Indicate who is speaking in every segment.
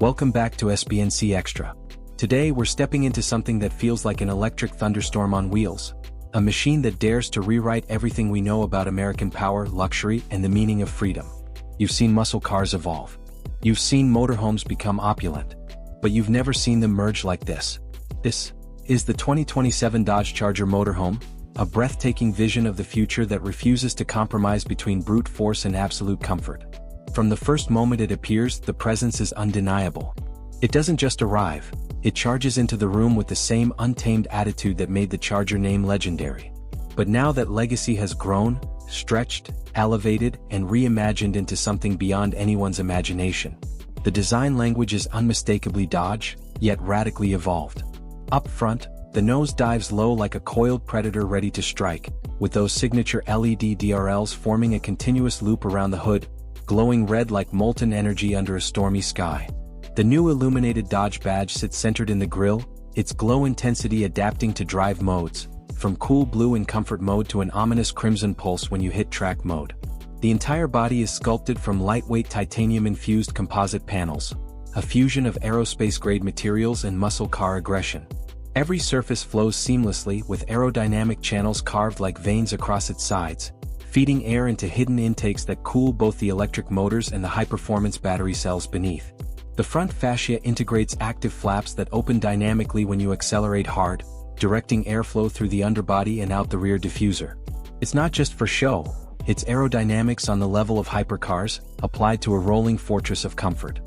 Speaker 1: Welcome back to SBNC Extra. Today we're stepping into something that feels like an electric thunderstorm on wheels. A machine that dares to rewrite everything we know about American power, luxury, and the meaning of freedom. You've seen muscle cars evolve. You've seen motorhomes become opulent. But you've never seen them merge like this. This is the 2027 Dodge Charger motorhome, a breathtaking vision of the future that refuses to compromise between brute force and absolute comfort. From the first moment it appears, the presence is undeniable. It doesn't just arrive, it charges into the room with the same untamed attitude that made the Charger name legendary. But now that legacy has grown, stretched, elevated, and reimagined into something beyond anyone's imagination, the design language is unmistakably Dodge, yet radically evolved. Up front, the nose dives low like a coiled predator ready to strike, with those signature LED DRLs forming a continuous loop around the hood, glowing red like molten energy under a stormy sky. The new illuminated Dodge badge sits centered in the grille, its glow intensity adapting to drive modes, from cool blue in comfort mode to an ominous crimson pulse when you hit track mode. The entire body is sculpted from lightweight titanium-infused composite panels, a fusion of aerospace-grade materials and muscle car aggression. Every surface flows seamlessly with aerodynamic channels carved like veins across its sides, feeding air into hidden intakes that cool both the electric motors and the high-performance battery cells beneath. The front fascia integrates active flaps that open dynamically when you accelerate hard, directing airflow through the underbody and out the rear diffuser. It's not just for show, it's aerodynamics on the level of hypercars, applied to a rolling fortress of comfort.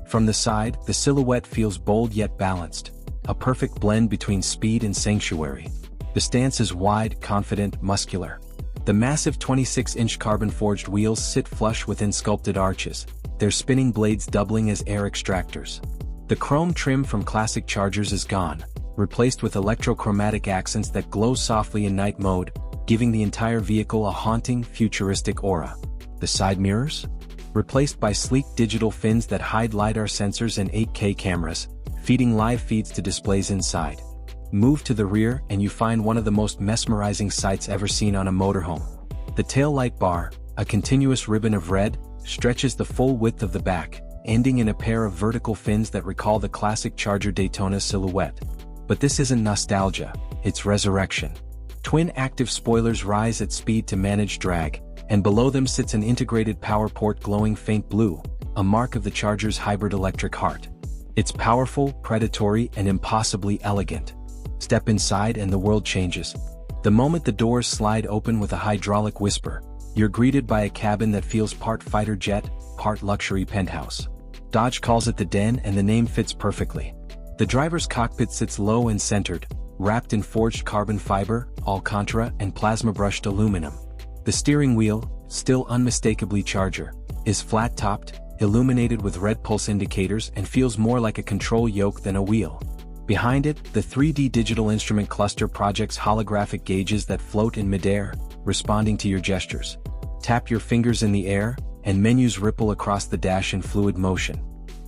Speaker 1: From the side, the silhouette feels bold yet balanced, a perfect blend between speed and sanctuary. The stance is wide, confident, muscular. The massive 26-inch carbon-forged wheels sit flush within sculpted arches, their spinning blades doubling as air extractors. The chrome trim from classic Chargers is gone, replaced with electrochromatic accents that glow softly in night mode, giving the entire vehicle a haunting, futuristic aura. The side mirrors? Replaced by sleek digital fins that hide LiDAR sensors and 8K cameras, feeding live feeds to displays inside. Move to the rear and you find one of the most mesmerizing sights ever seen on a motorhome. The taillight bar, a continuous ribbon of red, stretches the full width of the back, ending in a pair of vertical fins that recall the classic Charger Daytona silhouette. But this isn't nostalgia, it's resurrection. Twin active spoilers rise at speed to manage drag, and below them sits an integrated power port glowing faint blue, a mark of the Charger's hybrid electric heart. It's powerful, predatory, and impossibly elegant. Step inside and the world changes. The moment the doors slide open with a hydraulic whisper, you're greeted by a cabin that feels part fighter jet, part luxury penthouse. Dodge calls it the den and the name fits perfectly. The driver's cockpit sits low and centered, wrapped in forged carbon fiber, Alcantara, and plasma-brushed aluminum. The steering wheel, still unmistakably Charger, is flat-topped, illuminated with red pulse indicators and feels more like a control yoke than a wheel. Behind it, the 3D digital instrument cluster projects holographic gauges that float in midair, responding to your gestures. Tap your fingers in the air, and menus ripple across the dash in fluid motion.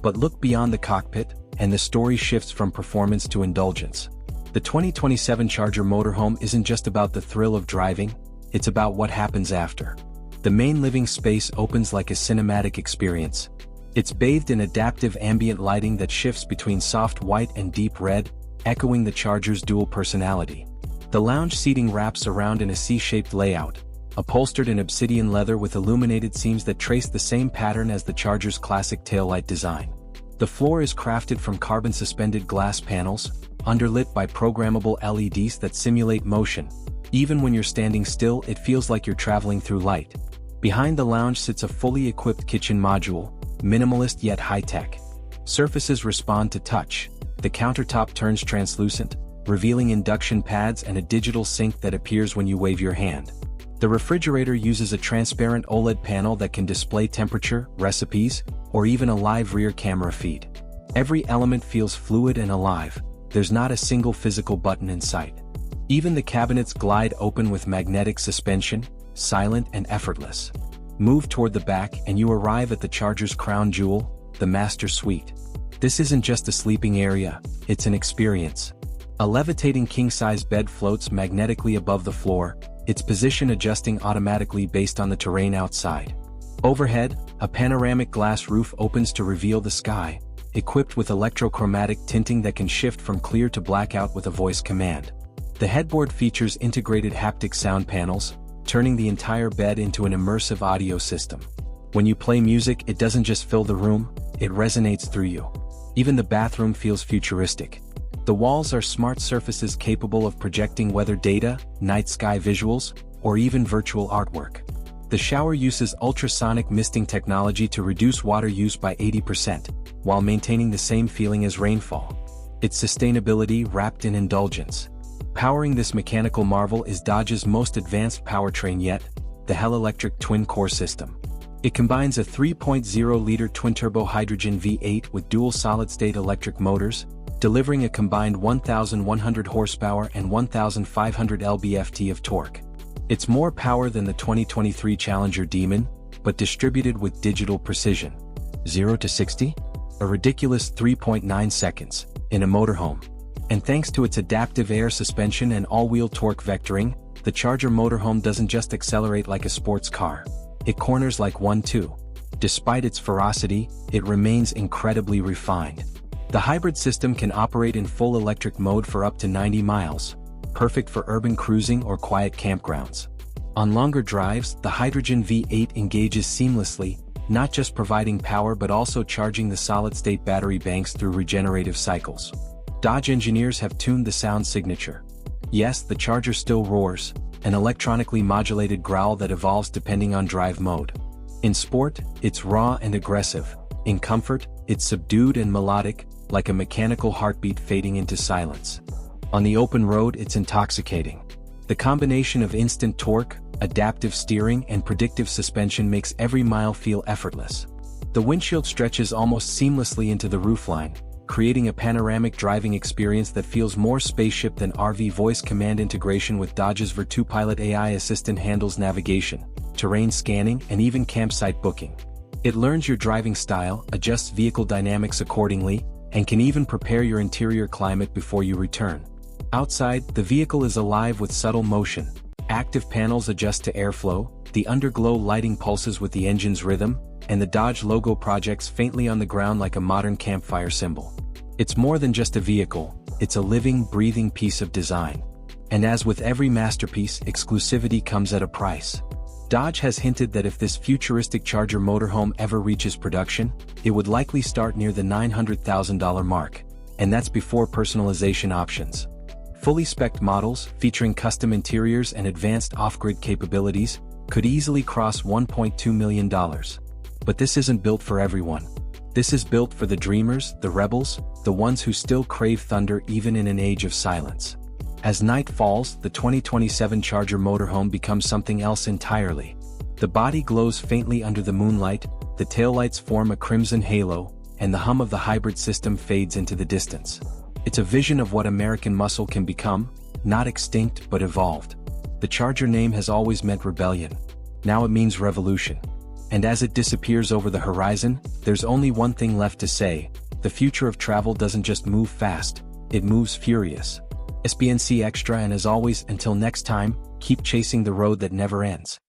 Speaker 1: But look beyond the cockpit, and the story shifts from performance to indulgence. The 2027 Charger motorhome isn't just about the thrill of driving, it's about what happens after. The main living space opens like a cinematic experience. It's bathed in adaptive ambient lighting that shifts between soft white and deep red, echoing the Charger's dual personality. The lounge seating wraps around in a C-shaped layout, upholstered in obsidian leather with illuminated seams that trace the same pattern as the Charger's classic taillight design. The floor is crafted from carbon-suspended glass panels, underlit by programmable LEDs that simulate motion. Even when you're standing still, it feels like you're traveling through light. Behind the lounge sits a fully equipped kitchen module, minimalist yet high-tech. Surfaces respond to touch. The countertop turns translucent, revealing induction pads and a digital sink that appears when you wave your hand. The refrigerator uses a transparent OLED panel that can display temperature, recipes, or even a live rear camera feed. Every element feels fluid and alive. There's not a single physical button in sight. Even the cabinets glide open with magnetic suspension, silent and effortless. Move toward the back and you arrive at the Charger's crown jewel, the master suite. This isn't just a sleeping area, it's an experience. A levitating king-size bed floats magnetically above the floor, its position adjusting automatically based on the terrain outside. Overhead, a panoramic glass roof opens to reveal the sky, equipped with electrochromatic tinting that can shift from clear to blackout with a voice command. The headboard features integrated haptic sound panels, turning the entire bed into an immersive audio system. When you play music, it doesn't just fill the room, it resonates through you. Even the bathroom feels futuristic. The walls are smart surfaces capable of projecting weather data, night sky visuals, or even virtual artwork. The shower uses ultrasonic misting technology to reduce water use by 80%, while maintaining the same feeling as rainfall. It's sustainability wrapped in indulgence. Powering this mechanical marvel is Dodge's most advanced powertrain yet, the HEL Electric twin-core system. It combines a 3.0-liter twin-turbo hydrogen V8 with dual solid-state electric motors, delivering a combined 1,100 horsepower and 1,500 lb-ft of torque. It's more power than the 2023 Challenger Demon, but distributed with digital precision. 0 to 60? A ridiculous 3.9 seconds, in a motorhome. And thanks to its adaptive air suspension and all-wheel torque vectoring, the Charger motorhome doesn't just accelerate like a sports car. It corners like one too. Despite its ferocity, it remains incredibly refined. The hybrid system can operate in full electric mode for up to 90 miles, perfect for urban cruising or quiet campgrounds. On longer drives, the hydrogen V8 engages seamlessly, not just providing power but also charging the solid-state battery banks through regenerative cycles. Dodge engineers have tuned the sound signature. Yes, the Charger still roars, an electronically modulated growl that evolves depending on drive mode. In sport, it's raw and aggressive. In comfort, it's subdued and melodic, like a mechanical heartbeat fading into silence. On the open road, it's intoxicating. The combination of instant torque, adaptive steering, and predictive suspension makes every mile feel effortless. The windshield stretches almost seamlessly into the roofline, creating a panoramic driving experience that feels more spaceship than RV. Voice command integration with Dodge's VirtuPilot AI assistant handles navigation, terrain scanning, and even campsite booking. It learns your driving style, adjusts vehicle dynamics accordingly, and can even prepare your interior climate before you return. Outside, the vehicle is alive with subtle motion. Active panels adjust to airflow, the underglow lighting pulses with the engine's rhythm, and the Dodge logo projects faintly on the ground like a modern campfire symbol. It's more than just a vehicle, it's a living, breathing piece of design. And as with every masterpiece, exclusivity comes at a price. Dodge has hinted that if this futuristic Charger motorhome ever reaches production, it would likely start near the $900,000 mark, and that's before personalization options. Fully spec'd models, featuring custom interiors and advanced off-grid capabilities, could easily cross $1.2 million. But this isn't built for everyone. This is built for the dreamers, the rebels, the ones who still crave thunder even in an age of silence. As night falls, the 2027 Charger motorhome becomes something else entirely. The body glows faintly under the moonlight, the taillights form a crimson halo, and the hum of the hybrid system fades into the distance. It's a vision of what American muscle can become, not extinct but evolved. The Charger name has always meant rebellion. Now it means revolution. And as it disappears over the horizon, there's only one thing left to say: the future of travel doesn't just move fast, it moves furious. SBNC Extra, and as always, until next time, keep chasing the road that never ends.